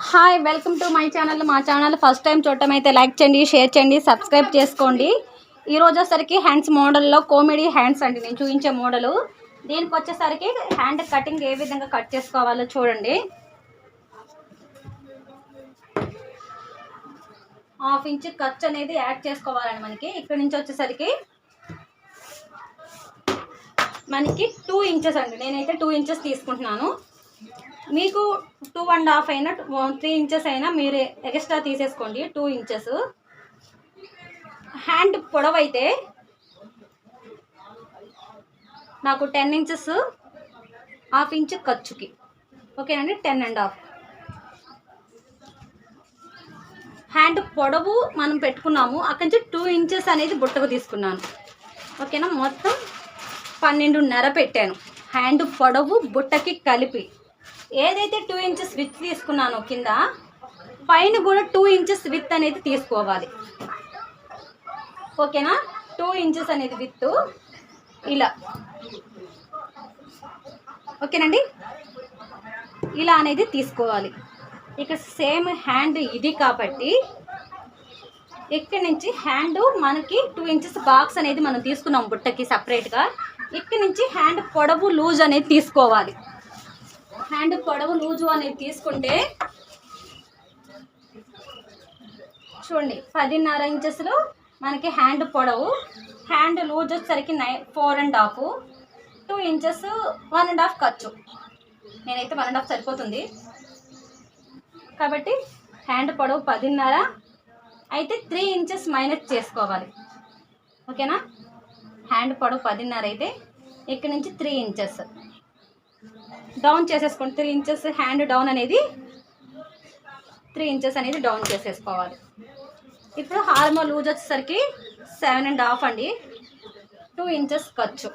Hi, welcome to my channel. మా channel first time చూడటం అయితే లైక్ చేయండి, షేర్ చేయండి, సబ్స్క్రైబ్ చేసుకోండి. ఈరోజు వచ్చేసరికి హ్యాండ్స్ మోడల్లో కామెడీ హ్యాండ్స్ అండి నేను చూపించే మోడలు. దీనికి వచ్చేసరికి హ్యాండ్ కటింగ్ ఏ విధంగా కట్ చేసుకోవాలో చూడండి. 1/2 ఇంచ్ ఖర్చు అనేది యాడ్ చేసుకోవాలండి. మనకి ఇక్కడ నుంచి వచ్చేసరికి మనకి 2 ఇంచెస్ అండి. నేనైతే 2 ఇంచెస్ తీసుకుంటున్నాను. మీకు 2.5 అయినా 3 ఇంచెస్ అయినా మీరు ఎక్స్ట్రా తీసేసుకోండి. 2 ఇంచెస్. హ్యాండ్ పొడవు అయితే నాకు 10 ఇంచెస్ 1/2 ఇంచ్ ఖర్చుకి, ఓకేనండి. 10.5 హ్యాండ్ పొడవు మనం పెట్టుకున్నాము. అక్కడి నుంచి 2 ఇంచెస్ అనేది బుట్టకు తీసుకున్నాను, ఓకేనా. మొత్తం 12.5 పెట్టాను హ్యాండ్ పొడవు బుట్టకి కలిపి. ఏదైతే 2 ఇంచెస్ విత్ తీసుకున్నానో కింద పైన కూడా 2 ఇంచెస్ విత్ అనేది తీసుకోవాలి, ఓకేనా. 2 ఇంచెస్ అనేది విత్ ఇలా, ఓకేనండి. ఇలా అనేది తీసుకోవాలి. ఇక సేమ్ హ్యాండ్ ఇది కాబట్టి ఇక్కడి నుంచి హ్యాండ్ మనకి 2 ఇంచెస్ బాక్స్ అనేది మనం తీసుకున్నాం బుట్టకి సపరేట్గా. ఇక్కడి నుంచి హ్యాండ్ పొడవు లూజ్ అనేది తీసుకోవాలి. హ్యాండ్ పొడవు లూజు అనేది తీసుకుంటే చూడండి 10.5 ఇంచెస్లో మనకి హ్యాండ్ పొడవు. హ్యాండ్ లూజ్ వచ్చేసరికి 4.5, 2 ఇంచెస్ 1.5 ఖర్చు. నేనైతే 1.5 సరిపోతుంది కాబట్టి హ్యాండ్ పొడవు 10.5 అయితే 3 ఇంచెస్ మైనస్ చేసుకోవాలి, ఓకేనా. హ్యాండ్ పొడవు 10.5 అయితే ఇక్కడ నుంచి 3 ఇంచెస్ డౌన్ చేసేసుకోండి. 3 ఇంచెస్ హ్యాండ్ డౌన్ అనేది 3 ఇంచెస్ అనేది డౌన్ చేసేసుకోవాలి. ఇప్పుడు హార్మో లూజ్ వచ్చేసరికి 7.5 అండి. 2 ఇంచెస్ ఖర్చు.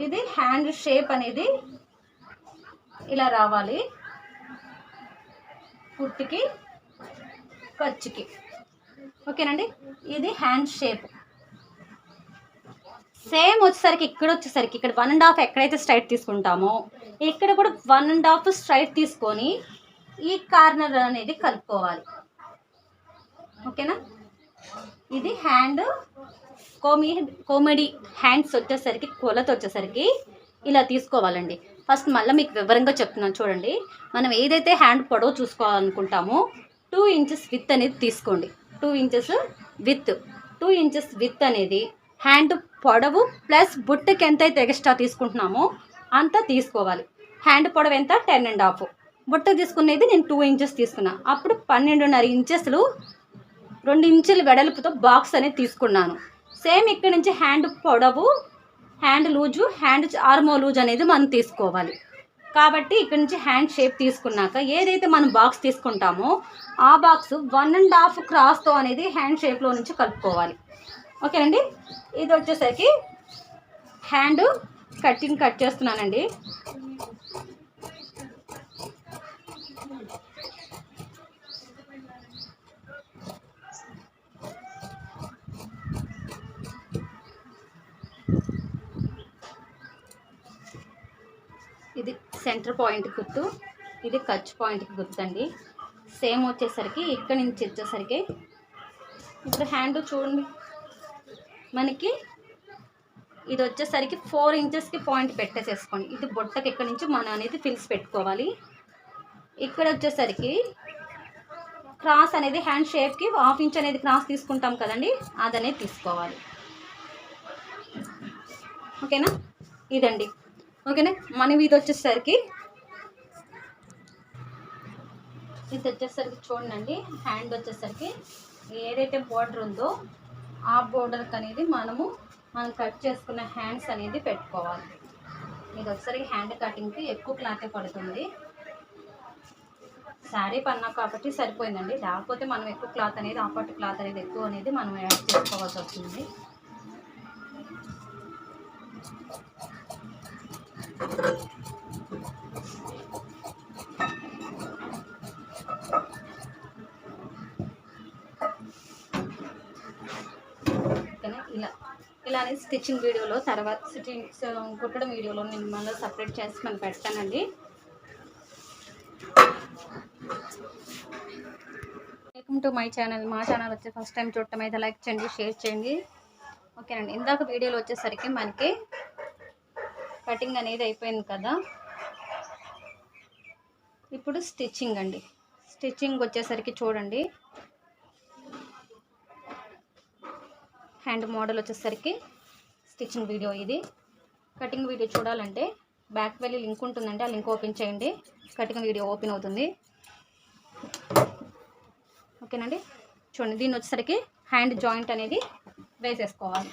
ఇది హ్యాండ్ షేప్ అనేది ఇలా రావాలి కుర్తికి ఖర్చుకి, ఓకేనండి. ఇది హ్యాండ్ షేప్. సేమ్ వచ్చేసరికి ఇక్కడ 1.5 ఎక్కడైతే స్ట్రైట్ తీసుకుంటామో ఇక్కడ కూడా 1.5 స్ట్రైట్ తీసుకొని ఈ కార్నర్ అనేది కలుపుకోవాలి, ఓకేనా. ఇది హ్యాండ్ కామెడీ హ్యాండ్స్ వచ్చేసరికి కొలత వచ్చేసరికి ఇలా తీసుకోవాలండి. ఫస్ట్ మళ్ళీ మీకు వివరంగా చెప్తున్నాను చూడండి. మనం ఏదైతే హ్యాండ్ పొడవు చూసుకోవాలనుకుంటామో 2 ఇంచెస్ విత్ అనేది తీసుకోండి. 2 ఇంచెస్ విత్ 2 ఇంచెస్ విత్ అనేది హ్యాండ్ పొడవు ప్లస్ బుట్టకి ఎంతైతే ఎక్స్ట్రా తీసుకుంటున్నామో అంత తీసుకోవాలి. హ్యాండ్ పొడవు ఎంత 10.5, బుట్ట తీసుకునేది నేను 2 ఇంచెస్ తీసుకున్నా. అప్పుడు 12.5 ఇంచెస్లు 2 ఇంచుల వెడల్పుతో బాక్స్ అనేది తీసుకున్నాను. సేమ్ ఇక్కడ నుంచి హ్యాండ్ పొడవు, hand loose, hand armhole loose అనేది మనం తీసుకోవాలి. కాబట్టి ఇక్కడ నుంచి హ్యాండ్ షేప్ తీసుకున్నాక ఏదైతే మనం బాక్స్ తీసుకుంటామో ఆ బాక్స్ 1.5 క్రాస్తో అనేది హ్యాండ్ షేప్లో నుంచి కలుపుకోవాలి, ఓకేనండి. ఇది వచ్చేసరికి హ్యాండ్ కట్ చేస్తున్నానండి. ఇది సెంటర్ పాయింట్ గుర్తు, ఇది ఖర్చు పాయింట్కి గుర్తండి. సేమ్ వచ్చేసరికి ఇక్కడ నుంచి వచ్చేసరికి ఇప్పుడు హ్యాండ్ చూడండి మనకి ఇది వచ్చేసరికి 4 ఇంచెస్కి పాయింట్ పెట్టేసేసుకోండి. ఇది బొట్టకి ఇక్కడ నుంచి మనం అనేది ఫిల్స్ పెట్టుకోవాలి. ఇక్కడ వచ్చేసరికి క్రాస్ అనేది హ్యాండ్ షేప్కి 1/2 ఇంచ్ అనేది క్రాస్ తీసుకుంటాం కదండి, అదనేది తీసుకోవాలి, ఓకేనా. ఇదండి, ఓకేనా. మనం ఇది వచ్చేసరికి చూడండి హ్యాండ్ వచ్చేసరికి ఏదైతే బోర్డర్ ఉందో ఆ బోర్డర్కి అనేది మనం కట్ చేసుకున్న హ్యాండ్స్ అనేది పెట్టుకోవాలి. ఇది వచ్చేసరికి హ్యాండ్ కటింగ్కి ఎక్కువ క్లాతే పడుతుంది. శారీ పన్నా కాబట్టి సరిపోయిందండి. లేకపోతే మనం ఎక్కువ క్లాత్ అనేది ఆపట్టు క్లాత్ అనేది ఎక్కువ అనేది మనం యాడ్ చేసుకోవాల్సి వస్తుంది. ఇలా అనేది స్టిచ్చింగ్ వీడియోలో తర్వాత కుట్టడం వీడియోలో నేను మళ్ళీ సపరేట్ చేసి మనం పెడతానండి. Welcome to my channel. మా ఛానల్ వచ్చి ఫస్ట్ టైం చూడటం అయితే లైక్ చేయండి, షేర్ చేయండి. ఓకేనండి. ఇందాక వీడియోలో వచ్చేసరికి మనకి కటింగ్ అనేది అయిపోయింది కదా. ఇప్పుడు స్టిచ్చింగ్ అండి. స్టిచ్చింగ్ వచ్చేసరికి చూడండి, హ్యాండ్ మోడల్ వచ్చేసరికి స్టిచ్చింగ్ వీడియో ఇది. కటింగ్ వీడియో చూడాలంటే బ్యాక్ వెళ్ళి లింక్ ఉంటుందండి, ఆ లింక్ ఓపెన్ చేయండి, కటింగ్ వీడియో ఓపెన్ అవుతుంది. ఓకేనండి. చూడండి, దీన్ని వచ్చేసరికి హ్యాండ్ జాయింట్ అనేది వేసేసుకోవాలి.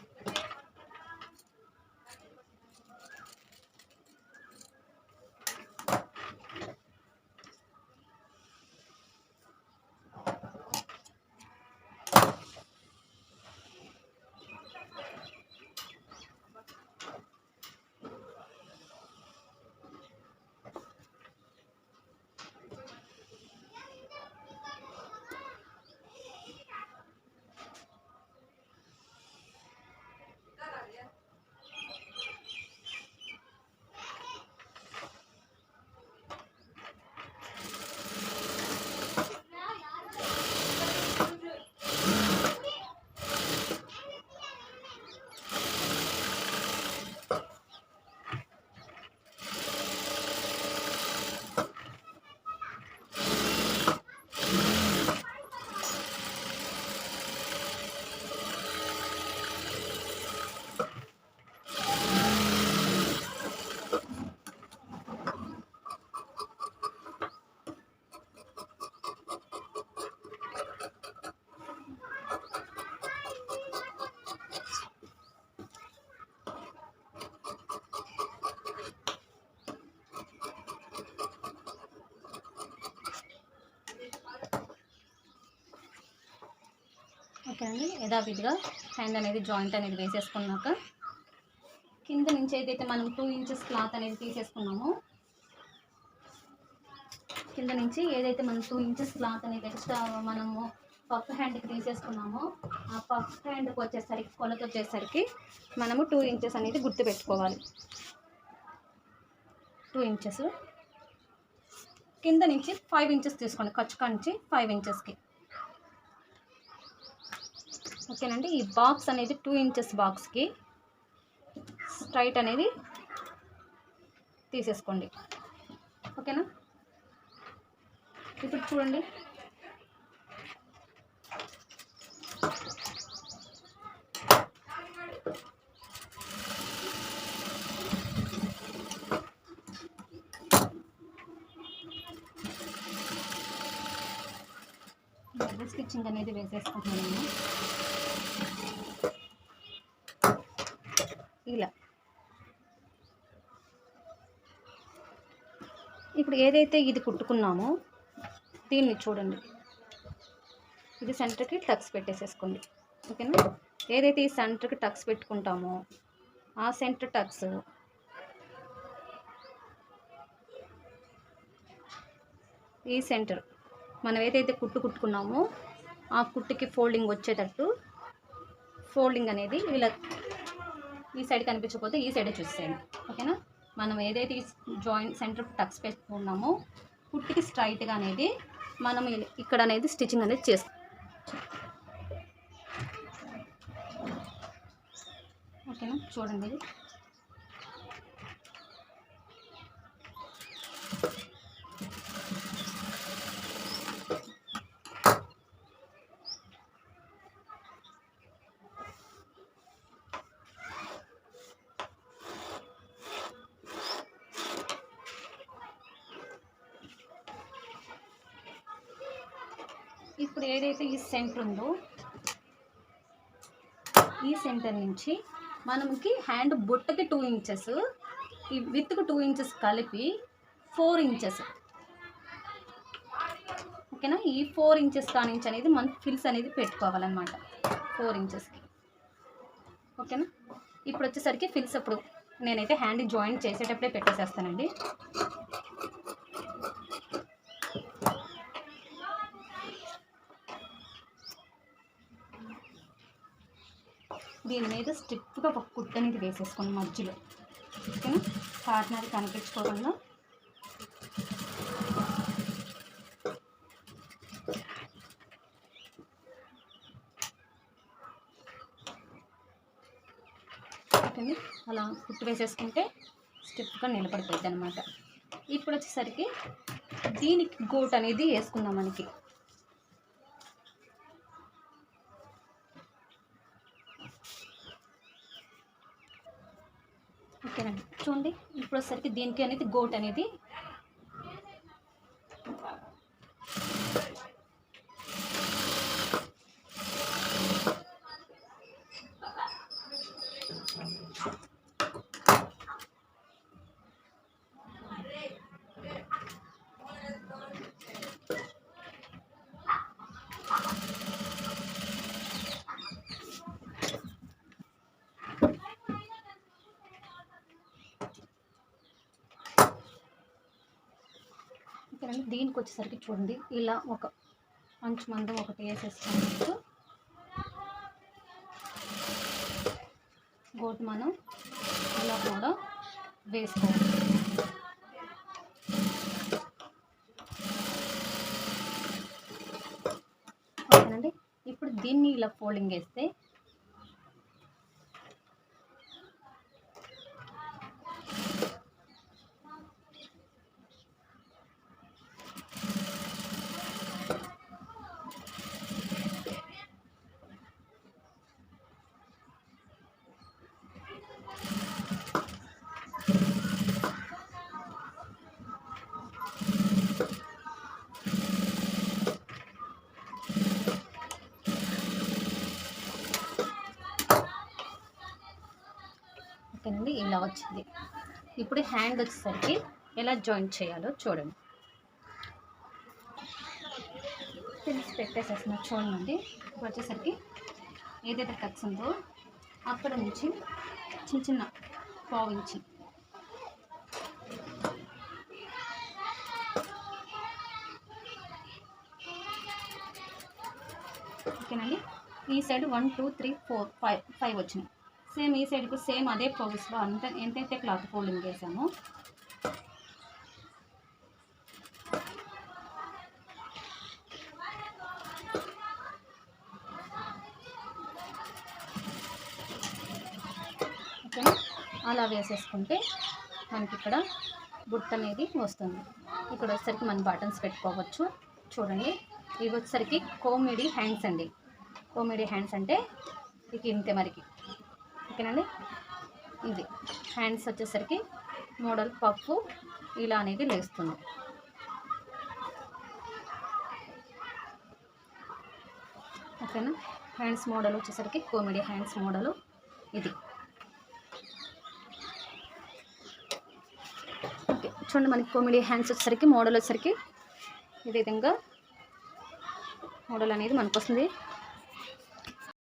ఓకే అండి. యథావిధిగా హ్యాండ్ అనేది జాయింట్ అనేది వేసేసుకున్నాక కింద నుంచి ఏదైతే మనం 2 ఇంచెస్ క్లాత్ అనేది తీసేసుకున్నామో, కింద నుంచి ఏదైతే మనం 2 ఇంచెస్ క్లాత్ అనేది ఎక్స్ట్రా మనము పఫ్ హ్యాండ్కి తీసేసుకున్నామో, ఆ పఫ్ హ్యాండ్కి వచ్చేసరికి కొలత వచ్చేసరికి మనము 2 ఇంచెస్ అనేది గుర్తు పెట్టుకోవాలి. 2 ఇంచెస్ కింద నుంచి 5 ఇంచెస్ తీసుకోండి, ఖర్చుకా నుంచి 5 ఇంచెస్కి. ఓకేనండి. ఈ బాక్స్ అనేది 2 ఇంచెస్ బాక్స్కి స్ట్రైట్ అనేది తీసేసుకోండి. ఓకేనా. ఇప్పుడు చూడండి, స్టిచ్చింగ్ అనేది వేసేసుకుంటున్నాను ఇలా. ఇప్పుడు ఏదైతే ఇది కుట్టుకున్నామో దీన్ని చూడండి, ఇది సెంటర్కి టక్స్ పెట్టేసేసుకోండి. ఓకేనా. ఏదైతే ఈ సెంటర్కి టక్స్ పెట్టుకుంటామో ఆ సెంటర్ టక్స్ ఈ సెంటర్ మనం ఏదైతే కుట్టుకున్నామో ఆ కుట్టుకి ఫోల్డింగ్ వచ్చేటట్టు ఫోల్డింగ్ అనేది ఇలా ఈ సైడ్ కనిపించకపోతే ఈ సైడే చూసేయండి. ఓకేనా. మనం ఏదైతే జాయింట్ సెంటర్ టక్స్ పెట్టుకున్నామో కుట్టికి స్ట్రైట్గా అనేది మనం ఇక్కడ అనేది స్టిచ్చింగ్ అనేది చేస్తాం. ఓకేనా. చూడండి, ఇప్పుడు ఏదైతే ఈ సెంటర్ ఉందో ఈ సెంటర్ నుంచి మనకి హ్యాండ్ బుట్టకి 2 ఇంచెస్, ఈ విత్కు 2 ఇంచెస్ కలిపి 4 ఇంచెస్. ఓకేనా. ఈ 4 ఇంచెస్ కానించి అనేది మనం ఫిల్స్ అనేది పెట్టుకోవాలన్నమాట 4 ఇంచెస్కి. ఓకేనా. ఇప్పుడు వచ్చేసరికి ఫిల్స్ అప్పుడు నేనైతే హ్యాండ్ జాయింట్ చేసేటప్పుడే పెట్టేసేస్తానండి. దీని మీద స్ట్రిప్గా ఒక కుట్టు అనేది వేసేసుకోండి మధ్యలో. ఓకేనా. కార్నర్ కనిపించుకోకుండా అలా కుట్టు వేసేసుకుంటే స్టిఫ్గా నిలబడిపోద్ది అనమాట. ఇప్పుడు వచ్చేసరికి దీనికి గోట్ అనేది వేసుకుందాం మనకి. ఓకేనండి, చూడండి ఇప్పుడు వచ్చేసరికి దీనికి అనేది గోట్ అనేది దీనికి వచ్చేసరికి చూడండి ఇలా ఒక అంచు మందం ఒకటి వేసేసుకున్నట్టు గోటు మనం ఇలా కూడా వేసుకోవాలి. ఓకేనండి, ఇప్పుడు దీన్ని ఇలా ఫోల్డింగ్ వేస్తే ఓకేనండి ఇలా వచ్చింది. ఇప్పుడు హ్యాండ్ వచ్చేసరికి ఎలా జాయింట్ చేయాలో చూడండి. పిన్స్ పెట్టేసేస్తున్నా చూడండి. ఇప్పుడు వచ్చేసరికి ఏదైతే కట్స్ ఉందో అక్కడ నుంచి చిన్న చిన్న పావించి ఓకేనండి. ఈ సైడ్ 1 2 3 4 5 వచ్చినాయి. సేమ్ ఈ సైడ్కు సేమ్ అదే ప్రాసెస్లో ఎంతైతే క్లాత్ ఫోల్డింగ్ చేసామో ఓకేనా, అలా వేసేసుకుంటే మనకి ఇక్కడ బుట్ట అనేది వస్తుంది. ఇక్కడ వచ్చేసరికి మనం బటన్స్ పెట్టుకోవచ్చు. చూడండి, ఇవి వచ్చేసరికి కోమిడీ హ్యాండ్స్ అండి. కోమిడీ హ్యాండ్స్ అంటే ఇక ఇంతే మరికి. ఓకేనండి, ఇది హ్యాండ్స్ వచ్చేసరికి మోడల్ పప్పు ఇలా అనేది లేస్తుంది. ఓకేనా, హ్యాండ్స్ మోడల్ వచ్చేసరికి కోమిడీ హ్యాండ్స్ మోడలు ఇది. ఓకే, చూడండి మనకి కోమిడీ హ్యాండ్స్ వచ్చేసరికి మోడల్ వచ్చేసరికి ఈ విధంగా మోడల్ అనేది మనకు వస్తుంది.